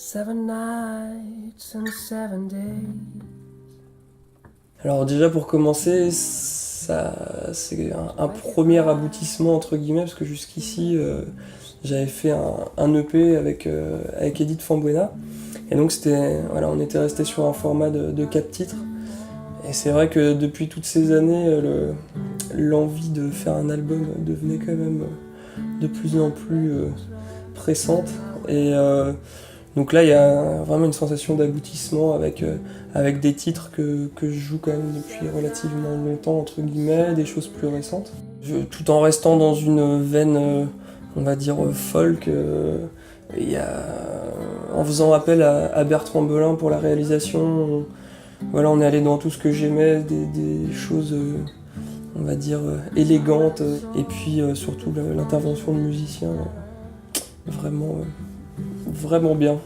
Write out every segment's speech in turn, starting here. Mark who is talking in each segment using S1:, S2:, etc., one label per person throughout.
S1: 7 nights and 7 days.
S2: Alors déjà pour commencer, ça, c'est un premier aboutissement entre guillemets, parce que jusqu'ici j'avais fait un EP avec Edith Fambuena. Et donc voilà, on était resté sur un format de 4 titres. Et c'est vrai que depuis toutes ces années, l'envie de faire un album devenait quand même de plus en plus pressante. Et donc là, il y a vraiment une sensation d'aboutissement avec des titres que je joue quand même depuis relativement longtemps, entre guillemets, des choses plus récentes. Tout en restant dans une veine, on va dire, folk, en faisant appel à Bertrand Belin pour la réalisation, voilà, on est allé dans tout ce que j'aimais, des choses, on va dire, élégantes, et puis surtout l'intervention de musiciens, vraiment, vraiment bien.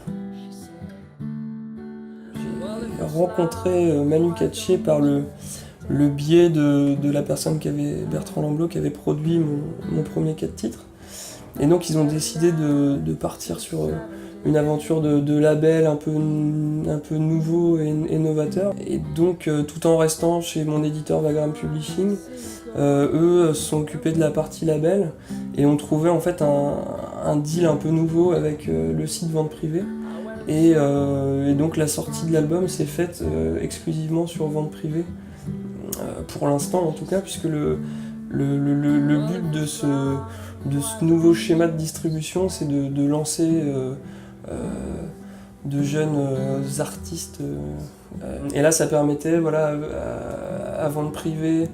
S2: J'ai rencontré Manu Katché par le biais de la personne Bertrand Lamblot, qui avait produit mon premier 4 titres. Et donc ils ont décidé de partir sur une aventure de label un peu nouveau et novateur. Et donc tout en restant chez mon éditeur Vagram Publishing, eux se sont occupés de la partie label et ont trouvé en fait un deal un peu nouveau avec le site Vente Privée. Et donc la sortie de l'album s'est faite exclusivement sur Vente Privée, pour l'instant en tout cas, puisque le but de ce nouveau schéma de distribution, c'est de lancer de jeunes artistes. Et là, ça permettait, voilà, à Vente Privée,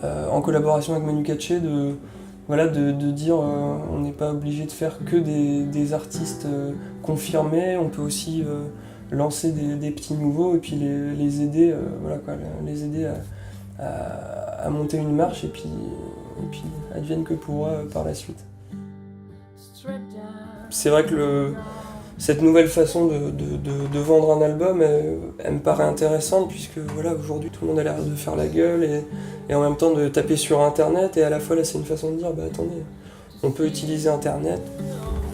S2: en collaboration avec Manu Katché, de dire on n'est pas obligé de faire que des artistes confirmés, on peut aussi lancer des petits nouveaux et puis les aider, voilà quoi, les aider à monter une marche et puis advienne que pourra par la suite. C'est vrai que cette nouvelle façon de vendre un album, elle me paraît intéressante, puisque voilà, aujourd'hui tout le monde a l'air de faire la gueule et en même temps de taper sur internet, et à la fois là c'est une façon de dire bah attendez, on peut utiliser internet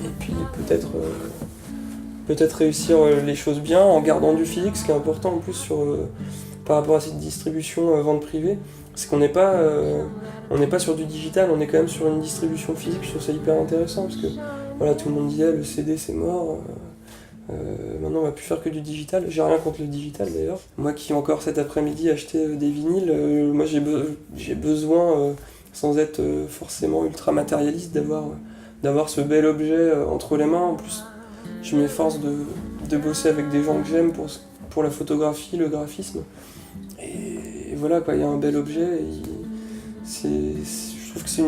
S2: et puis peut-être réussir les choses bien en gardant du physique. Ce qui est important en plus par rapport à cette distribution vente privée, c'est qu'on n'est pas sur du digital, on est quand même sur une distribution physique. Je trouve ça hyper intéressant parce que voilà, tout le monde disait le CD c'est mort, maintenant on va plus faire que du digital. J'ai rien contre le digital d'ailleurs. Moi qui encore cet après-midi acheté des vinyles, moi j'ai besoin, sans être forcément ultra matérialiste, d'avoir ce bel objet entre les mains. En plus, je m'efforce de bosser avec des gens que j'aime pour la photographie, le graphisme. Et voilà quoi, il y a un bel objet. Je trouve que c'est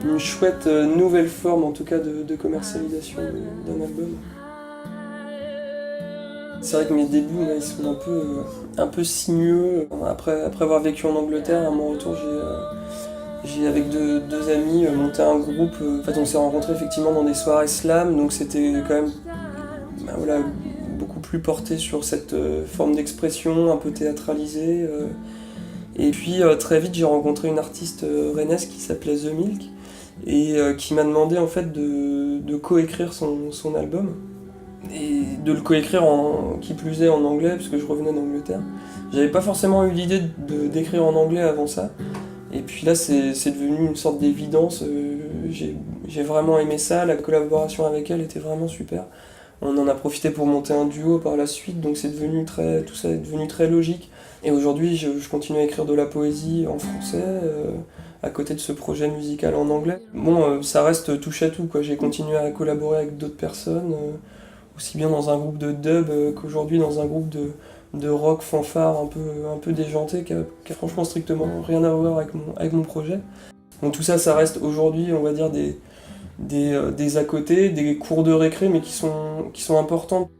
S2: une chouette nouvelle forme en tout cas de commercialisation d'un album. C'est vrai que mes débuts là, ils sont un peu sinueux. Après avoir vécu en Angleterre, à mon retour, j'ai avec deux amis monté un groupe. En fait, on s'est rencontrés effectivement dans des soirées slam, donc c'était quand même voilà, beaucoup plus porté sur cette forme d'expression un peu théâtralisée. Et puis très vite, j'ai rencontré une artiste rennaise qui s'appelait The Milk et qui m'a demandé en fait de coécrire son album. Et de le coécrire qui plus est en anglais, parce que je revenais d'Angleterre. J'avais pas forcément eu l'idée d'écrire en anglais avant ça. Et puis là, c'est devenu une sorte d'évidence. J'ai vraiment aimé ça. La collaboration avec elle était vraiment super. On en a profité pour monter un duo par la suite, donc tout ça est devenu très logique. Et aujourd'hui, je continue à écrire de la poésie en français, à côté de ce projet musical en anglais. Bon, ça reste touche à tout, quoi. J'ai continué à collaborer avec d'autres personnes, aussi bien dans un groupe de dub qu'aujourd'hui dans un groupe de rock fanfare un peu déjanté, qui a franchement strictement rien à voir avec mon projet. Donc tout ça, ça reste aujourd'hui, on va dire, des à côté, des cours de récré, mais qui sont importants.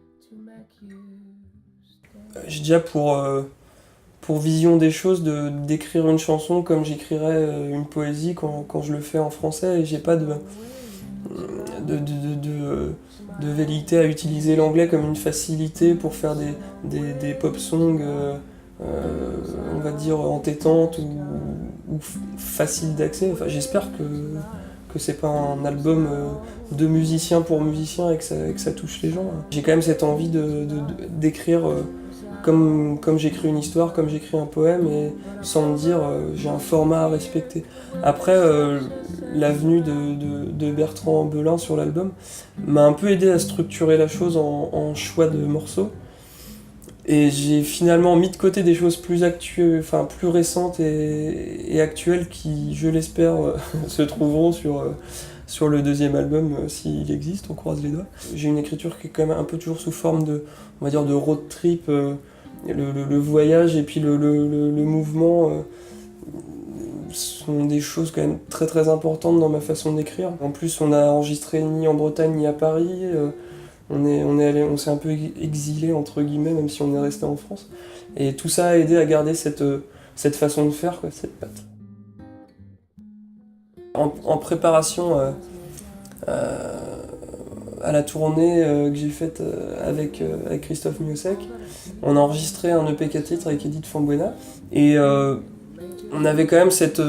S2: J'ai déjà pour vision des choses d'écrire une chanson comme j'écrirais une poésie quand je le fais en français, et j'ai pas de velléité à utiliser l'anglais comme une facilité pour faire des pop songs, on va dire entêtantes ou faciles d'accès. Enfin, j'espère que que c'est pas un album de musicien pour musicien et que ça touche les gens. J'ai quand même cette envie d'écrire comme j'écris une histoire, comme j'écris un poème, et sans me dire j'ai un format à respecter. Après, la venue de Bertrand Belin sur l'album m'a un peu aidé à structurer la chose en choix de morceaux. Et j'ai finalement mis de côté des choses plus actuelles, enfin plus récentes et actuelles qui, je l'espère, se trouveront sur le deuxième album s'il existe, on croise les doigts. J'ai une écriture qui est quand même un peu toujours sous forme de, on va dire, de road trip, le voyage et puis le mouvement sont des choses quand même très très importantes dans ma façon d'écrire. En plus, on a enregistré ni en Bretagne ni à Paris. On s'est un peu exilé entre guillemets, même si on est resté en France. Et tout ça a aidé à garder cette façon de faire, quoi, cette patte. En préparation à la tournée que j'ai faite avec Christophe Miossec, on a enregistré un EP 4 titres avec Edith Fambuena. Et on avait quand même cet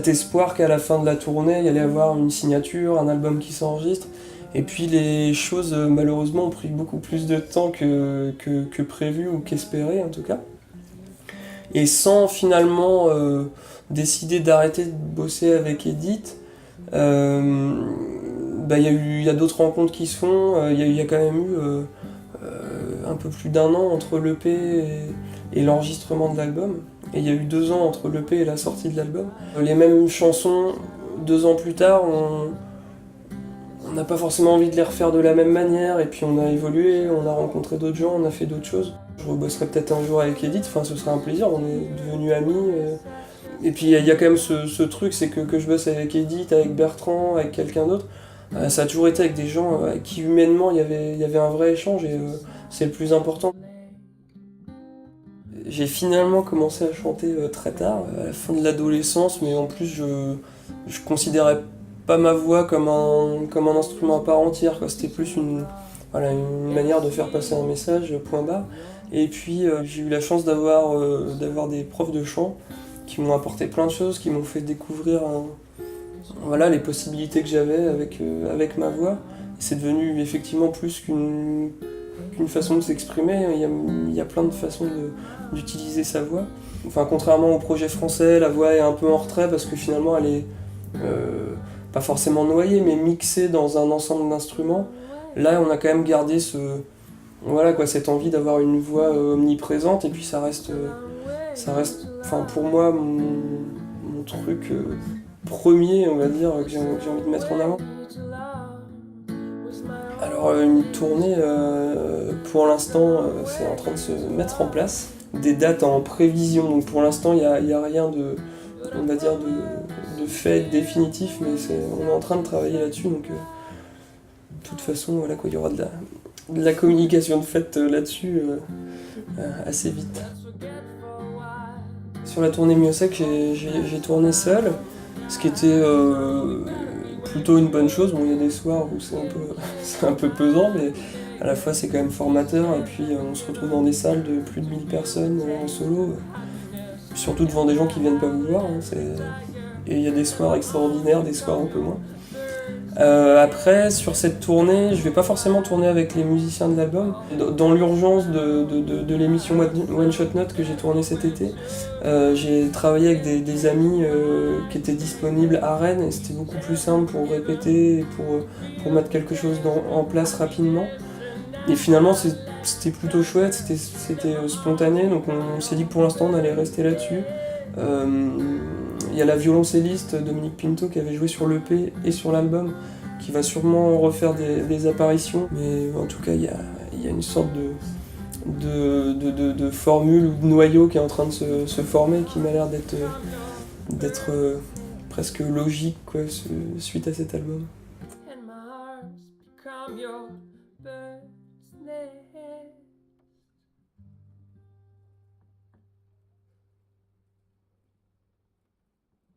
S2: espoir qu'à la fin de la tournée, il y allait avoir une signature, un album qui s'enregistre. Et puis les choses, malheureusement, ont pris beaucoup plus de temps que prévu ou qu'espéré, en tout cas. Et sans finalement décider d'arrêter de bosser avec Edith, il y a d'autres rencontres qui se font. Il y a quand même eu un peu plus d'1 an entre l'EP et l'enregistrement de l'album. Et il y a eu 2 ans entre l'EP et la sortie de l'album. Les mêmes chansons, 2 ans plus tard, on n'a pas forcément envie de les refaire de la même manière, et puis on a évolué, on a rencontré d'autres gens, on a fait d'autres choses. Je rebosserai peut-être un jour avec Edith, ce serait un plaisir, on est devenus amis. Et puis il y a quand même ce truc, c'est que je bosse avec Edith, avec Bertrand, avec quelqu'un d'autre. Ça a toujours été avec des gens avec qui humainement il y avait un vrai échange, et c'est le plus important. J'ai finalement commencé à chanter très tard, à la fin de l'adolescence, mais en plus je considérais pas ma voix comme un instrument à part entière, quoi. C'était plus une manière de faire passer un message, point barre. Et puis j'ai eu la chance d'avoir des profs de chant qui m'ont apporté plein de choses, qui m'ont fait découvrir les possibilités que j'avais avec ma voix. Et c'est devenu effectivement plus qu'une façon de s'exprimer. Il y a plein de façons d'utiliser sa voix. Enfin, contrairement au projet français, la voix est un peu en retrait parce que finalement elle est pas forcément noyée, mais mixée dans un ensemble d'instruments. Là, on a quand même gardé cette envie d'avoir une voix omniprésente, et puis ça reste pour moi mon truc premier, on va dire, que j'ai envie de mettre en avant. Alors une tournée, pour l'instant, c'est en train de se mettre en place. Des dates en prévision, donc pour l'instant il y a rien de fait définitif, mais on est en train de travailler là-dessus, donc de toute façon il y aura de la communication de fait là-dessus assez vite. Sur la tournée Miossec, j'ai tourné seul, ce qui était plutôt une bonne chose. Bon, il y a des soirs où c'est un peu pesant, mais à la fois c'est quand même formateur, et puis on se retrouve dans des salles de plus de 1000 personnes en solo, surtout devant des gens qui viennent pas vous voir, et il y a des soirs extraordinaires, des soirs un peu moins. Après, sur cette tournée, je vais pas forcément tourner avec les musiciens de l'album. Dans l'urgence de l'émission One Shot Note que j'ai tournée cet été, j'ai travaillé avec des amis qui étaient disponibles à Rennes, et c'était beaucoup plus simple pour répéter et pour mettre quelque chose en place rapidement. Et finalement, c'était plutôt chouette, c'était spontané, donc on s'est dit que pour l'instant on allait rester là-dessus. Il y a la violoncelliste Dominique Pinto qui avait joué sur l'EP et sur l'album, qui va sûrement refaire des apparitions, mais en tout cas il y a une sorte de formule ou de noyau qui est en train de se former, qui m'a l'air d'être presque logique, quoi, suite à cet album. And my heart's become your bird's nest.